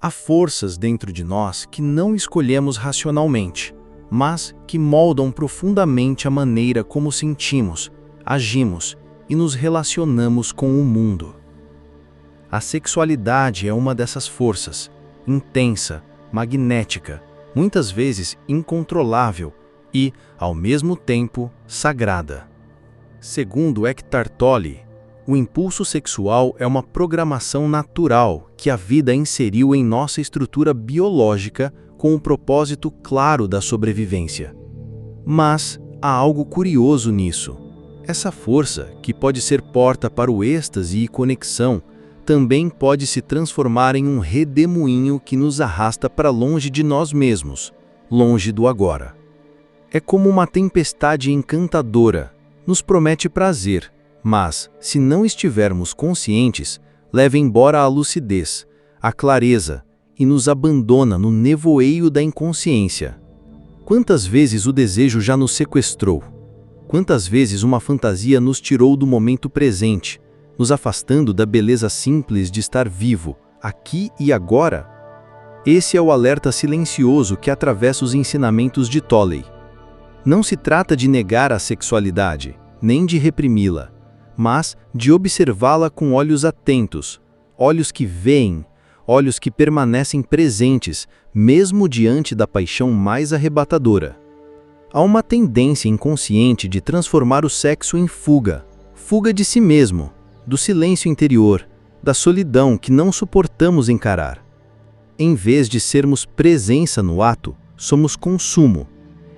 Há forças dentro de nós que não escolhemos racionalmente, mas que moldam profundamente a maneira como sentimos, agimos e nos relacionamos com o mundo. A sexualidade é uma dessas forças, intensa, magnética, muitas vezes incontrolável e, ao mesmo tempo, sagrada. Segundo Eckhart Tolle, o impulso sexual é uma programação natural que a vida inseriu em nossa estrutura biológica com o propósito claro da sobrevivência. Mas há algo curioso nisso. Essa força, que pode ser porta para o êxtase e conexão, também pode se transformar em um redemoinho que nos arrasta para longe de nós mesmos, longe do agora. É como uma tempestade encantadora, nos promete prazer, mas, se não estivermos conscientes, leva embora a lucidez, a clareza e nos abandona no nevoeiro da inconsciência. Quantas vezes o desejo já nos sequestrou? Quantas vezes uma fantasia nos tirou do momento presente, nos afastando da beleza simples de estar vivo, aqui e agora? Esse é o alerta silencioso que atravessa os ensinamentos de Tolle. Não se trata de negar a sexualidade, nem de reprimi-la, mas de observá-la com olhos atentos, olhos que veem, olhos que permanecem presentes, mesmo diante da paixão mais arrebatadora. Há uma tendência inconsciente de transformar o sexo em fuga, fuga de si mesmo, do silêncio interior, da solidão que não suportamos encarar. Em vez de sermos presença no ato, somos consumo.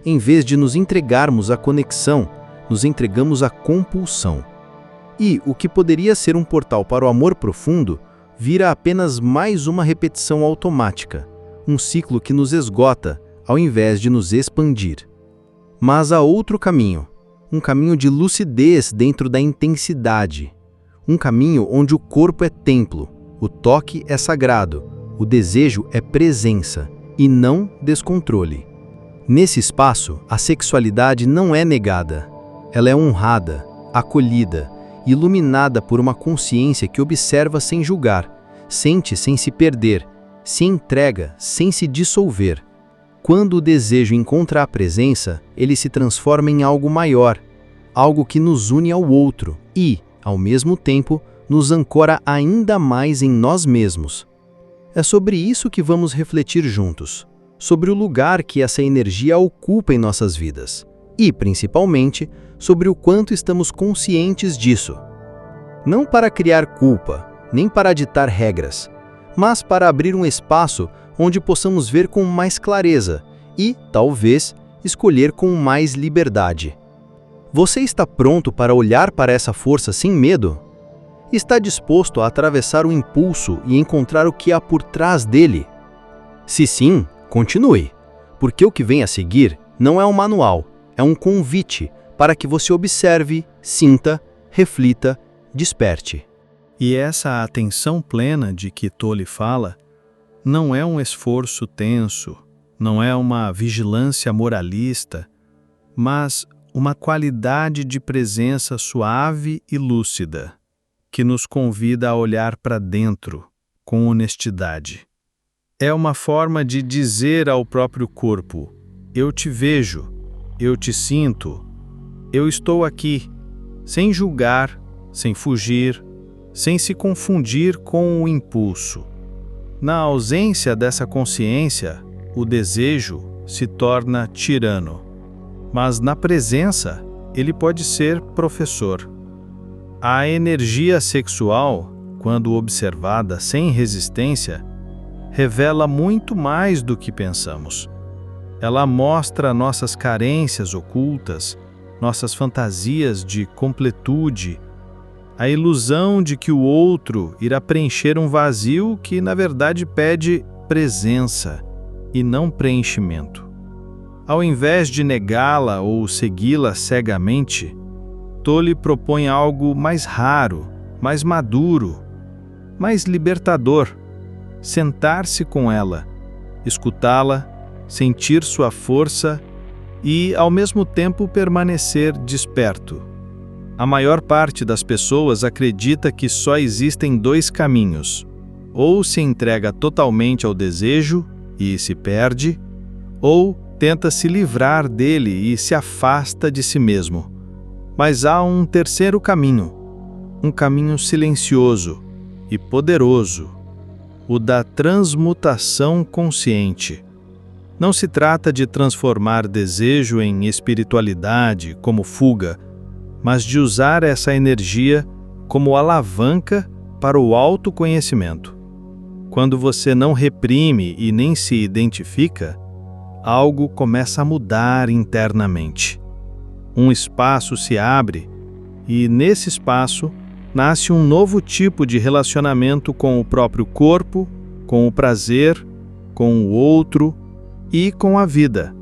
Em vez de nos entregarmos à conexão, nos entregamos à compulsão. E o que poderia ser um portal para o amor profundo, vira apenas mais uma repetição automática, um ciclo que nos esgota, ao invés de nos expandir. Mas há outro caminho, um caminho de lucidez dentro da intensidade, um caminho onde o corpo é templo, o toque é sagrado, o desejo é presença e não descontrole. Nesse espaço, a sexualidade não é negada, ela é honrada, acolhida, iluminada por uma consciência que observa sem julgar, sente sem se perder, se entrega sem se dissolver. Quando o desejo encontra a presença, ele se transforma em algo maior, algo que nos une ao outro e, ao mesmo tempo, nos ancora ainda mais em nós mesmos. É sobre isso que vamos refletir juntos, sobre o lugar que essa energia ocupa em nossas vidas e, principalmente, sobre o quanto estamos conscientes disso. Não para criar culpa, nem para ditar regras, mas para abrir um espaço onde possamos ver com mais clareza e, talvez, escolher com mais liberdade. Você está pronto para olhar para essa força sem medo? Está disposto a atravessar o impulso e encontrar o que há por trás dele? Se sim, continue, porque o que vem a seguir não é um manual, é um convite para que você observe, sinta, reflita, desperte. E essa atenção plena de que Tolle fala não é um esforço tenso, não é uma vigilância moralista, mas uma qualidade de presença suave e lúcida, que nos convida a olhar para dentro com honestidade. É uma forma de dizer ao próprio corpo: eu te vejo, eu te sinto, eu estou aqui, sem julgar, sem fugir, sem se confundir com o impulso. Na ausência dessa consciência, o desejo se torna tirano, mas na presença, ele pode ser professor. A energia sexual, quando observada sem resistência, revela muito mais do que pensamos. Ela mostra nossas carências ocultas, nossas fantasias de completude, a ilusão de que o outro irá preencher um vazio que, na verdade, pede presença e não preenchimento. Ao invés de negá-la ou segui-la cegamente, Tolle propõe algo mais raro, mais maduro, mais libertador: sentar-se com ela, escutá-la, sentir sua força e, ao mesmo tempo, permanecer desperto. A maior parte das pessoas acredita que só existem dois caminhos: ou se entrega totalmente ao desejo e se perde, ou tenta se livrar dele e se afasta de si mesmo. Mas há um terceiro caminho, um caminho silencioso e poderoso, o da transmutação consciente. Não se trata de transformar desejo em espiritualidade como fuga, mas de usar essa energia como alavanca para o autoconhecimento. Quando você não reprime e nem se identifica, algo começa a mudar internamente. Um espaço se abre e, nesse espaço, nasce um novo tipo de relacionamento com o próprio corpo, com o prazer, com o outro e com a vida.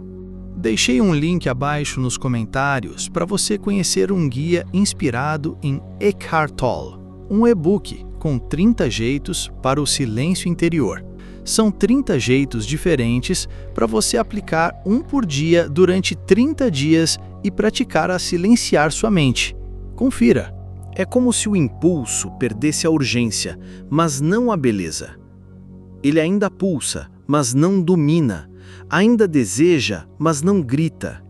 Deixei um link abaixo nos comentários para você conhecer um guia inspirado em Eckhart Tolle, um e-book com 30 jeitos para o silêncio interior. São 30 jeitos diferentes para você aplicar um por dia durante 30 dias e praticar a silenciar sua mente. Confira. É como se o impulso perdesse a urgência, mas não a beleza. Ele ainda pulsa, mas não domina. Ainda deseja, mas não grita.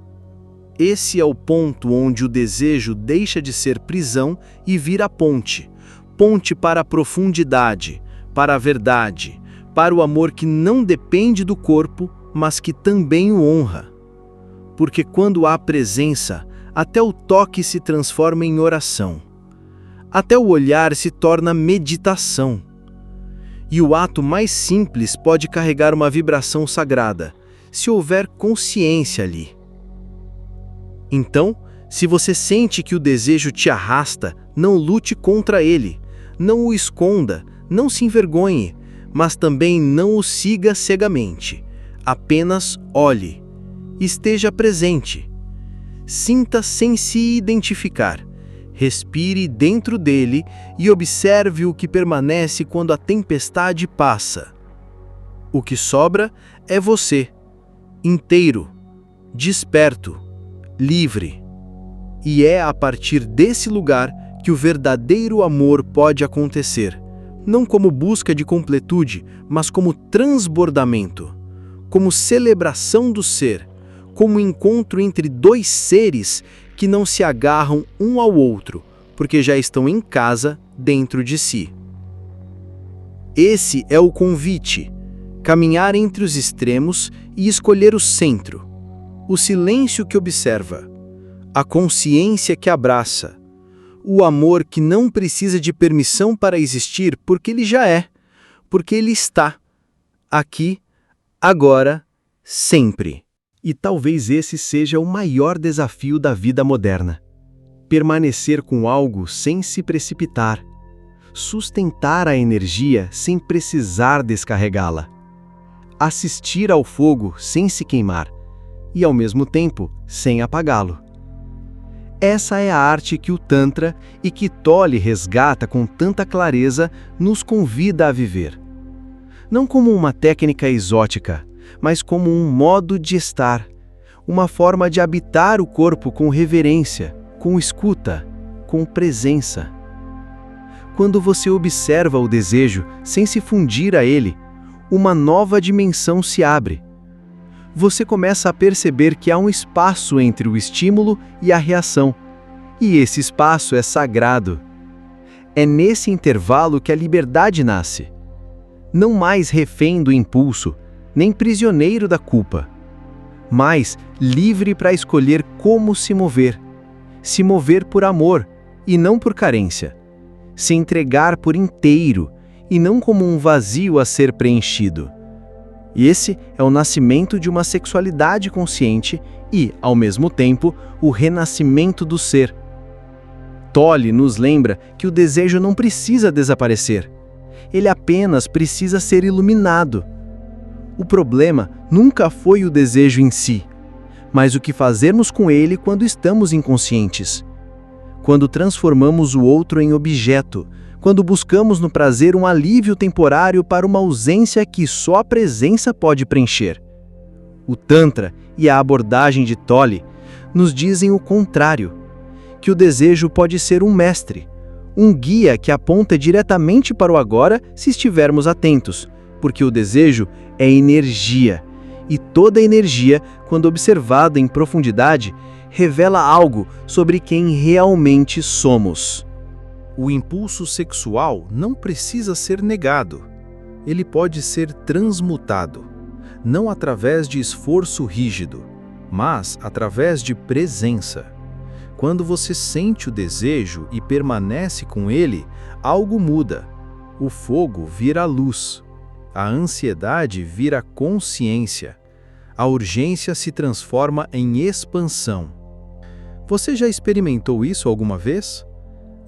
Esse é o ponto onde o desejo deixa de ser prisão e vira ponte. Ponte para a profundidade, para a verdade, para o amor que não depende do corpo, mas que também o honra. Porque quando há presença, até o toque se transforma em oração. Até o olhar se torna meditação. E o ato mais simples pode carregar uma vibração sagrada, se houver consciência ali. Então, se você sente que o desejo te arrasta, não lute contra ele, não o esconda, não se envergonhe, mas também não o siga cegamente. Apenas olhe, esteja presente, sinta sem se identificar. Respire dentro dele e observe o que permanece quando a tempestade passa. O que sobra é você, inteiro, desperto, livre. E é a partir desse lugar que o verdadeiro amor pode acontecer, não como busca de completude, mas como transbordamento, como celebração do ser, como encontro entre dois seres que não se agarram um ao outro, porque já estão em casa dentro de si. Esse é o convite, caminhar entre os extremos e escolher o centro, o silêncio que observa, a consciência que abraça, o amor que não precisa de permissão para existir porque ele já é, porque ele está, aqui, agora, sempre. E talvez esse seja o maior desafio da vida moderna. Permanecer com algo sem se precipitar. Sustentar a energia sem precisar descarregá-la. Assistir ao fogo sem se queimar. E, ao mesmo tempo, sem apagá-lo. Essa é a arte que o Tantra e que Tolle resgata com tanta clareza nos convida a viver. Não como uma técnica exótica, mas como um modo de estar, uma forma de habitar o corpo com reverência, com escuta, com presença. Quando você observa o desejo sem se fundir a ele, uma nova dimensão se abre. Você começa a perceber que há um espaço entre o estímulo e a reação, e esse espaço é sagrado. É nesse intervalo que a liberdade nasce. Não mais refém do impulso, nem prisioneiro da culpa, mas livre para escolher como se mover por amor e não por carência, se entregar por inteiro e não como um vazio a ser preenchido. E esse é o nascimento de uma sexualidade consciente e, ao mesmo tempo, o renascimento do ser. Tolle nos lembra que o desejo não precisa desaparecer, ele apenas precisa ser iluminado. O problema nunca foi o desejo em si, mas o que fazermos com ele quando estamos inconscientes. Quando transformamos o outro em objeto, quando buscamos no prazer um alívio temporário para uma ausência que só a presença pode preencher. O Tantra e a abordagem de Tolle nos dizem o contrário, que o desejo pode ser um mestre, Um guia que aponta diretamente para o agora se estivermos atentos, porque o desejo é energia, e toda energia, quando observada em profundidade, revela algo sobre quem realmente somos. O impulso sexual não precisa ser negado. Ele pode ser transmutado, não através de esforço rígido, mas através de presença. Quando você sente o desejo e permanece com ele, algo muda. O fogo vira luz. A ansiedade vira consciência. A urgência se transforma em expansão. Você já experimentou isso alguma vez?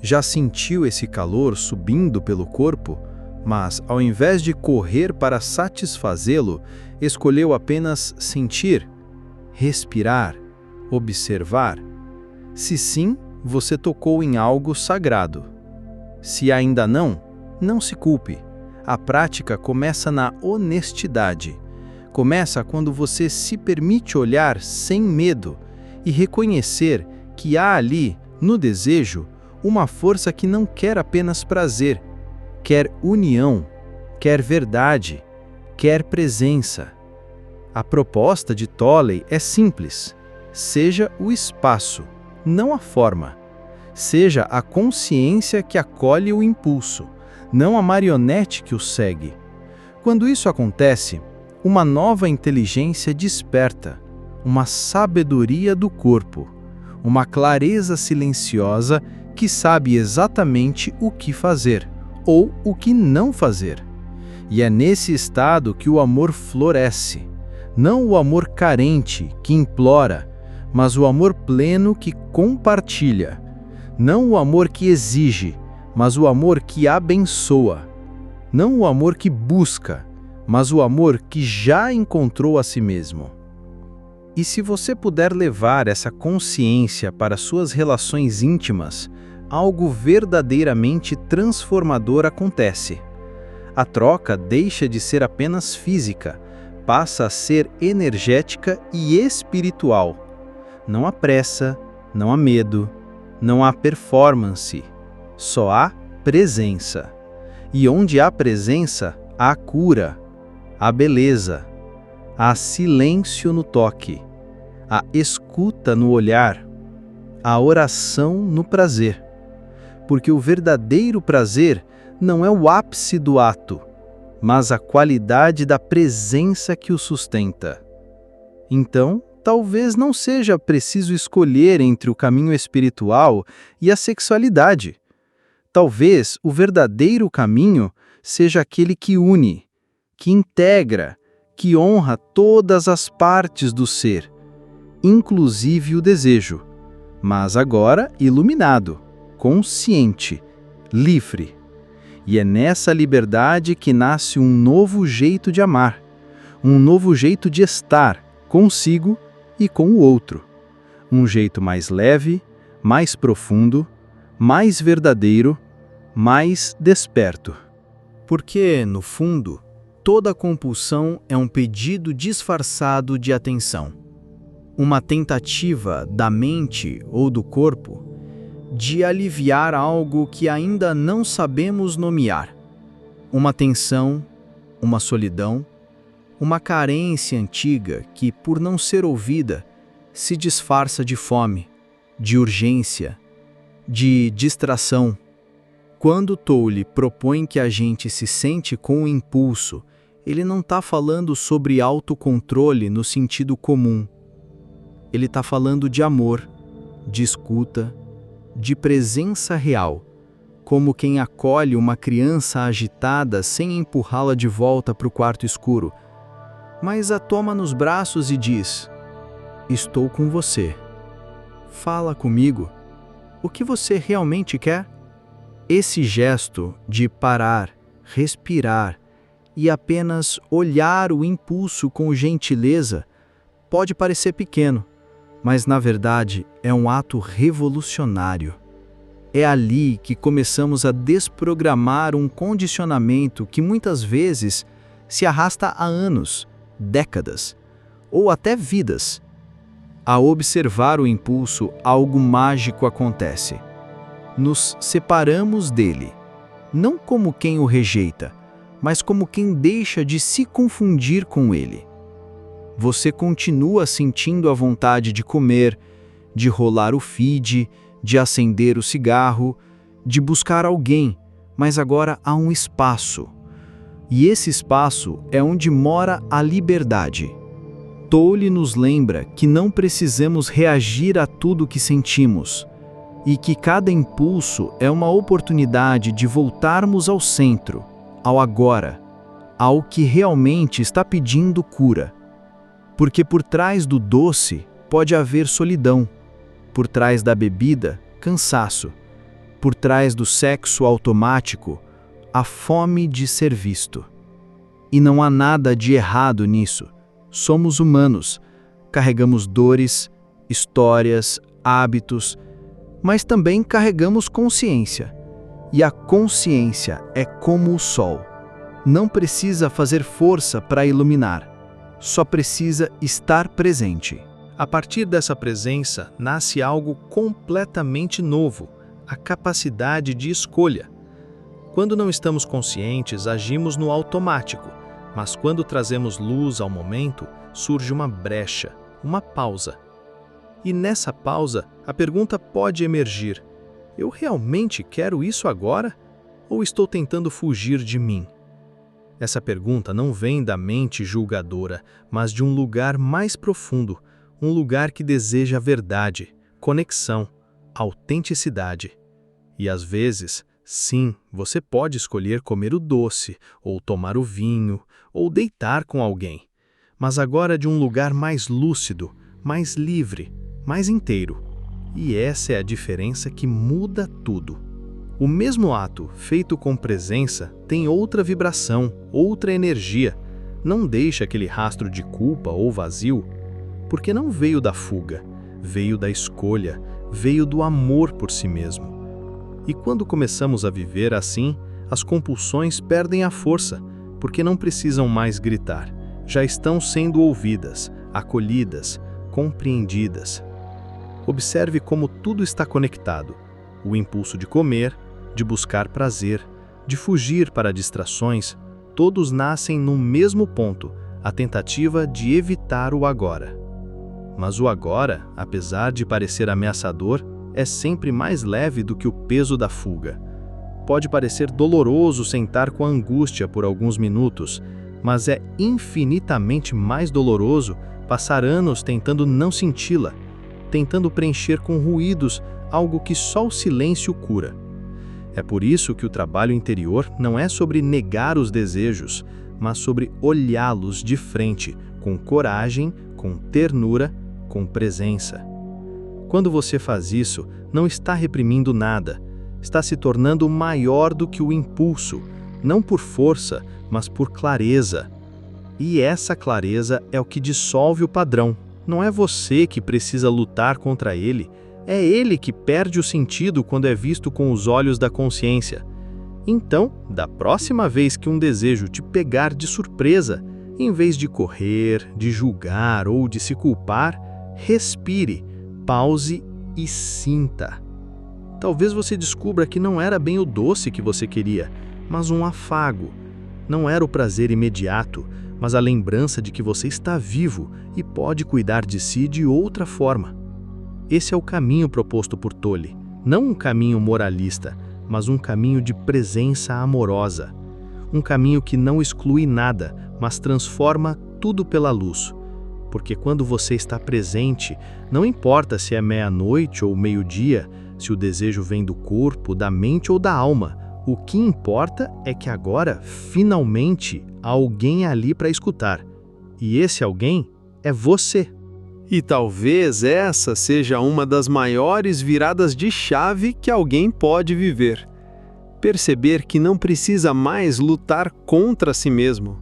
Já sentiu esse calor subindo pelo corpo, mas ao invés de correr para satisfazê-lo, escolheu apenas sentir, respirar, observar? Se sim, você tocou em algo sagrado. Se ainda não se culpe. A prática começa na honestidade. Começa quando você se permite olhar sem medo e reconhecer que há ali, no desejo, uma força que não quer apenas prazer, quer união, quer verdade, quer presença. A proposta de Tolley é simples. Seja o espaço, não a forma. Seja a consciência que acolhe o impulso, não a marionete que o segue. Quando isso acontece, uma nova inteligência desperta, uma sabedoria do corpo, uma clareza silenciosa que sabe exatamente o que fazer ou o que não fazer. E é nesse estado que o amor floresce, não o amor carente que implora, mas o amor pleno que compartilha. Não o amor que exige, mas o amor que abençoa. Não o amor que busca, mas o amor que já encontrou a si mesmo. E se você puder levar essa consciência para suas relações íntimas, algo verdadeiramente transformador acontece. A troca deixa de ser apenas física, passa a ser energética e espiritual. Não há pressa, não há medo, não há performance, só há presença. E onde há presença, há cura, há beleza, há silêncio no toque, há escuta no olhar, há oração no prazer. Porque o verdadeiro prazer não é o ápice do ato, mas a qualidade da presença que o sustenta. Então, talvez não seja preciso escolher entre o caminho espiritual e a sexualidade. Talvez o verdadeiro caminho seja aquele que une, que integra, que honra todas as partes do ser, inclusive o desejo, mas agora iluminado, consciente, livre. E é nessa liberdade que nasce um novo jeito de amar, um novo jeito de estar consigo e com o outro. Um jeito mais leve, mais profundo, mais verdadeiro, mais desperto. Porque, no fundo, toda compulsão é um pedido disfarçado de atenção. Uma tentativa da mente ou do corpo de aliviar algo que ainda não sabemos nomear. Uma tensão, uma solidão, uma carência antiga que, por não ser ouvida, se disfarça de fome, de urgência, de distração. Quando Tolle propõe que a gente se sente com o impulso, ele não está falando sobre autocontrole no sentido comum. Ele está falando de amor, de escuta, de presença real, como quem acolhe uma criança agitada sem empurrá-la de volta para o quarto escuro, mas a toma nos braços e diz: estou com você. Fala comigo. O que você realmente quer? Esse gesto de parar, respirar e apenas olhar o impulso com gentileza pode parecer pequeno, mas na verdade é um ato revolucionário. É ali que começamos a desprogramar um condicionamento que muitas vezes se arrasta há anos, décadas ou até vidas. Ao observar o impulso, algo mágico acontece. nos separamos dele, não como quem o rejeita, mas como quem deixa de se confundir com ele. Você continua sentindo a vontade de comer, de rolar o feed, de acender o cigarro, de buscar alguém, mas agora há um espaço. E esse espaço é onde mora a liberdade. Tolle nos lembra que não precisamos reagir a tudo que sentimos, e que cada impulso é uma oportunidade de voltarmos ao centro, ao agora, ao que realmente está pedindo cura. Porque por trás do doce pode haver solidão, por trás da bebida, cansaço, por trás do sexo automático, a fome de ser visto. E não há nada de errado nisso. Somos humanos, carregamos dores, histórias, hábitos, mas também carregamos consciência. E a consciência é como o sol. Não precisa fazer força para iluminar, só precisa estar presente. A partir dessa presença, nasce algo completamente novo, a capacidade de escolha. Quando não estamos conscientes, agimos no automático, mas quando trazemos luz ao momento, surge uma brecha, uma pausa. E nessa pausa, a pergunta pode emergir: eu realmente quero isso agora? Ou estou tentando fugir de mim? Essa pergunta não vem da mente julgadora, mas de um lugar mais profundo, um lugar que deseja verdade, conexão, autenticidade. E às vezes, sim, você pode escolher comer o doce, ou tomar o vinho, ou deitar com alguém, mas agora de um lugar mais lúcido, mais livre, mais inteiro. E essa é a diferença que muda tudo. O mesmo ato, feito com presença, tem outra vibração, outra energia. Não deixa aquele rastro de culpa ou vazio, porque não veio da fuga, veio da escolha, veio do amor por si mesmo. E quando começamos a viver assim, as compulsões perdem a força, porque não precisam mais gritar. Já estão sendo ouvidas, acolhidas, compreendidas. Observe como tudo está conectado. O impulso de comer, de buscar prazer, de fugir para distrações, todos nascem no mesmo ponto, a tentativa de evitar o agora. Mas o agora, apesar de parecer ameaçador, é sempre mais leve do que o peso da fuga. Pode parecer doloroso sentar com a angústia por alguns minutos, mas é infinitamente mais doloroso passar anos tentando não senti-la, tentando preencher com ruídos algo que só o silêncio cura. É por isso que o trabalho interior não é sobre negar os desejos, mas sobre olhá-los de frente, com coragem, com ternura, com presença. Quando você faz isso, não está reprimindo nada, está se tornando maior do que o impulso, não por força, mas por clareza. E essa clareza é o que dissolve o padrão. Não é você que precisa lutar contra ele, é ele que perde o sentido quando é visto com os olhos da consciência. Então, da próxima vez que um desejo te pegar de surpresa, em vez de correr, de julgar ou de se culpar, respire, pause e sinta. Talvez você descubra que não era bem o doce que você queria, mas um afago. Não era o prazer imediato, mas a lembrança de que você está vivo e pode cuidar de si de outra forma. Esse é o caminho proposto por Tolle, não um caminho moralista, mas um caminho de presença amorosa. Um caminho que não exclui nada, mas transforma tudo pela luz. Porque quando você está presente, não importa se é meia-noite ou meio-dia, se o desejo vem do corpo, da mente ou da alma, o que importa é que agora, finalmente, há alguém ali para escutar. E esse alguém é você. E talvez essa seja uma das maiores viradas de chave que alguém pode viver. Perceber que não precisa mais lutar contra si mesmo.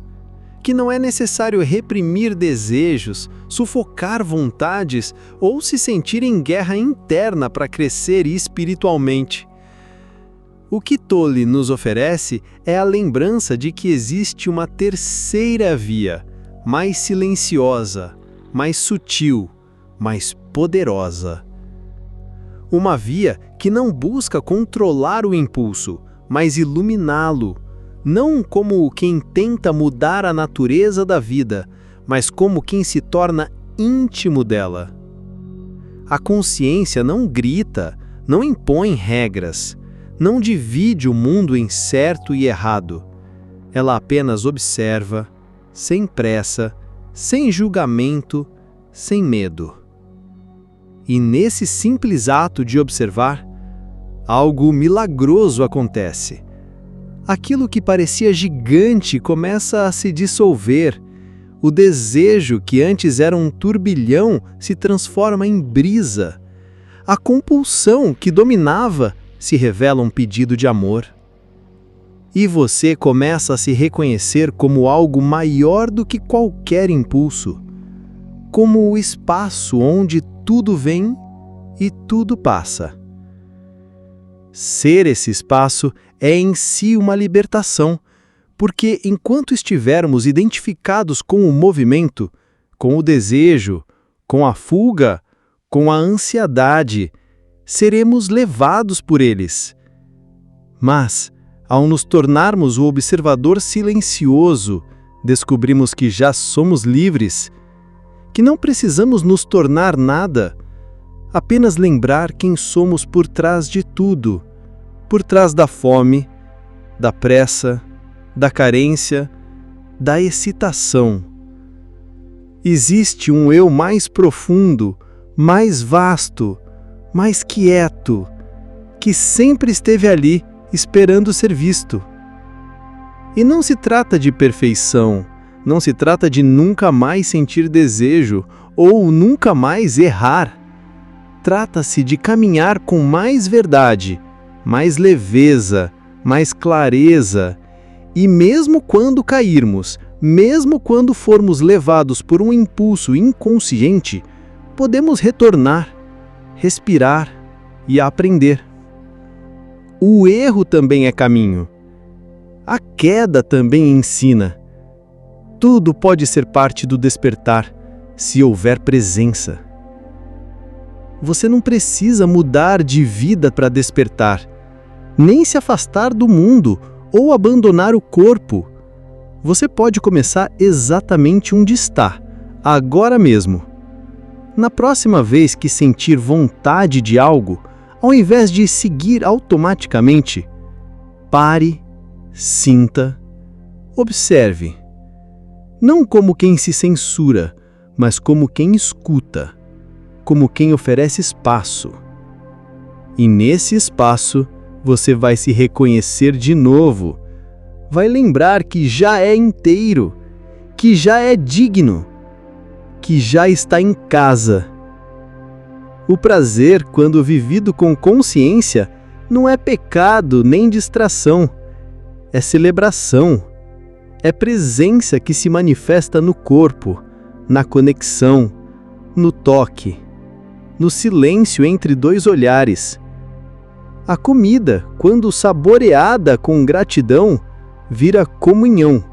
Que não é necessário reprimir desejos, sufocar vontades ou se sentir em guerra interna para crescer espiritualmente. O que Tolle nos oferece é a lembrança de que existe uma terceira via, mais silenciosa, mais sutil, mais poderosa. Uma via que não busca controlar o impulso, mas iluminá-lo, não como quem tenta mudar a natureza da vida, mas como quem se torna íntimo dela. A consciência não grita, não impõe regras, não divide o mundo em certo e errado. Ela apenas observa, sem pressa, sem julgamento, sem medo. E nesse simples ato de observar, algo milagroso acontece. Aquilo que parecia gigante começa a se dissolver. O desejo que antes era um turbilhão se transforma em brisa. A compulsão que dominava se revela um pedido de amor. E você começa a se reconhecer como algo maior do que qualquer impulso, como o espaço onde tudo vem e tudo passa. Ser esse espaço é em si uma libertação, porque enquanto estivermos identificados com o movimento, com o desejo, com a fuga, com a ansiedade, seremos levados por eles. Mas, ao nos tornarmos o observador silencioso, descobrimos que já somos livres, que não precisamos nos tornar nada, apenas lembrar quem somos por trás de tudo, por trás da fome, da pressa, da carência, da excitação. Existe um eu mais profundo, mais vasto, mais quieto, que sempre esteve ali, esperando ser visto. E não se trata de perfeição, não se trata de nunca mais sentir desejo ou nunca mais errar. Trata-se de caminhar com mais verdade, mais leveza, mais clareza, e mesmo quando cairmos, mesmo quando formos levados por um impulso inconsciente, podemos retornar, respirar e aprender. O erro também é caminho. A queda também ensina. Tudo pode ser parte do despertar, se houver presença. Você não precisa mudar de vida para despertar, nem se afastar do mundo ou abandonar o corpo. Você pode começar exatamente onde está, agora mesmo. Na próxima vez que sentir vontade de algo, ao invés de seguir automaticamente, pare, sinta, observe. Não como quem se censura, mas como quem escuta, como quem oferece espaço. E nesse espaço, você vai se reconhecer de novo. Vai lembrar que já é inteiro, que já é digno, que já está em casa. O prazer, quando vivido com consciência, não é pecado nem distração. É celebração. É presença que se manifesta no corpo, na conexão, no toque, no silêncio entre dois olhares. A comida, quando saboreada com gratidão, vira comunhão.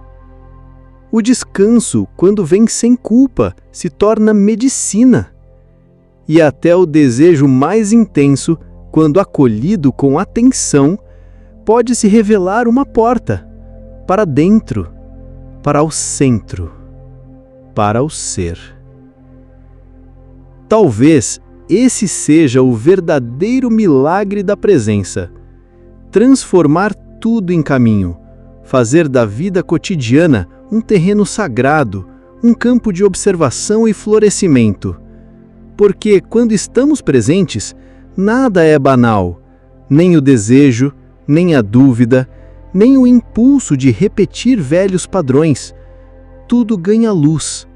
O descanso, quando vem sem culpa, se torna medicina. E até o desejo mais intenso, quando acolhido com atenção, pode se revelar uma porta para dentro, para o centro, para o ser. Talvez esse seja o verdadeiro milagre da presença. Transformar tudo em caminho, fazer da vida cotidiana um terreno sagrado, um campo de observação e florescimento. Porque quando estamos presentes, nada é banal, nem o desejo, nem a dúvida, nem o impulso de repetir velhos padrões. Tudo ganha luz.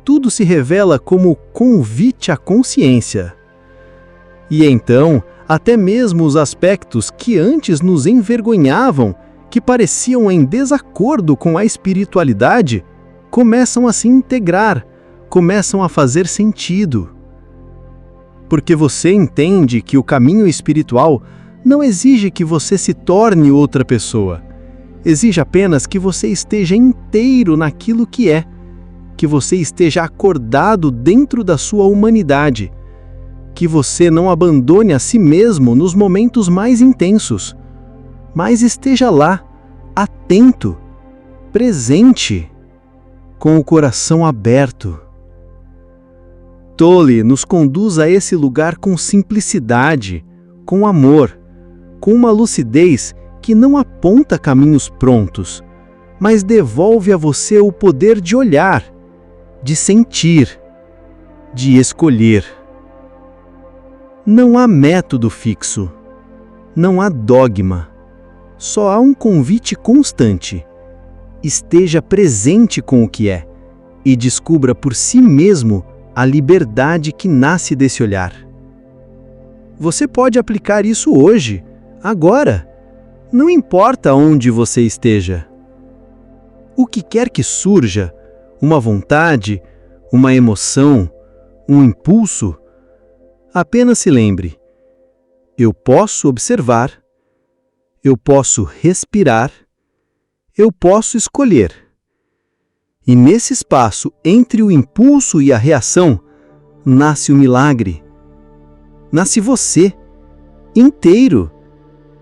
Tudo se revela como convite à consciência. E então, até mesmo os aspectos que antes nos envergonhavam, que pareciam em desacordo com a espiritualidade, começam a se integrar, começam a fazer sentido. Porque você entende que o caminho espiritual não exige que você se torne outra pessoa. Exige apenas que você esteja inteiro naquilo que é, que você esteja acordado dentro da sua humanidade, que você não abandone a si mesmo nos momentos mais intensos, mas esteja lá, atento, presente, com o coração aberto. Tolle nos conduz a esse lugar com simplicidade, com amor, com uma lucidez que não aponta caminhos prontos, mas devolve a você o poder de olhar, de sentir, de escolher. Não há método fixo, não há dogma, só há um convite constante. Esteja presente com o que é e descubra por si mesmo a liberdade que nasce desse olhar. Você pode aplicar isso hoje, agora, não importa onde você esteja. O que quer que surja, uma vontade, uma emoção, um impulso, apenas se lembre: eu posso observar, eu posso respirar, eu posso escolher. E nesse espaço entre o impulso e a reação, nasce o milagre. Nasce você, inteiro,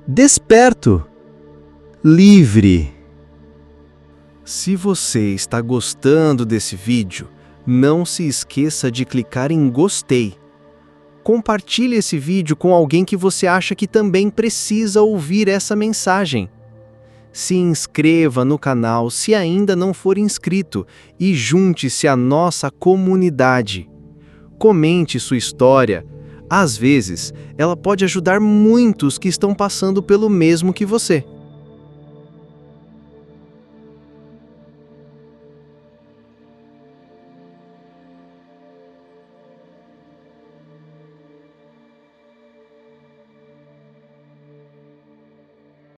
desperto, livre. Se você está gostando desse vídeo, não se esqueça de clicar em gostei. Compartilhe esse vídeo com alguém que você acha que também precisa ouvir essa mensagem. Se inscreva no canal se ainda não for inscrito e junte-se à nossa comunidade. Comente sua história. Às vezes, ela pode ajudar muitos que estão passando pelo mesmo que você.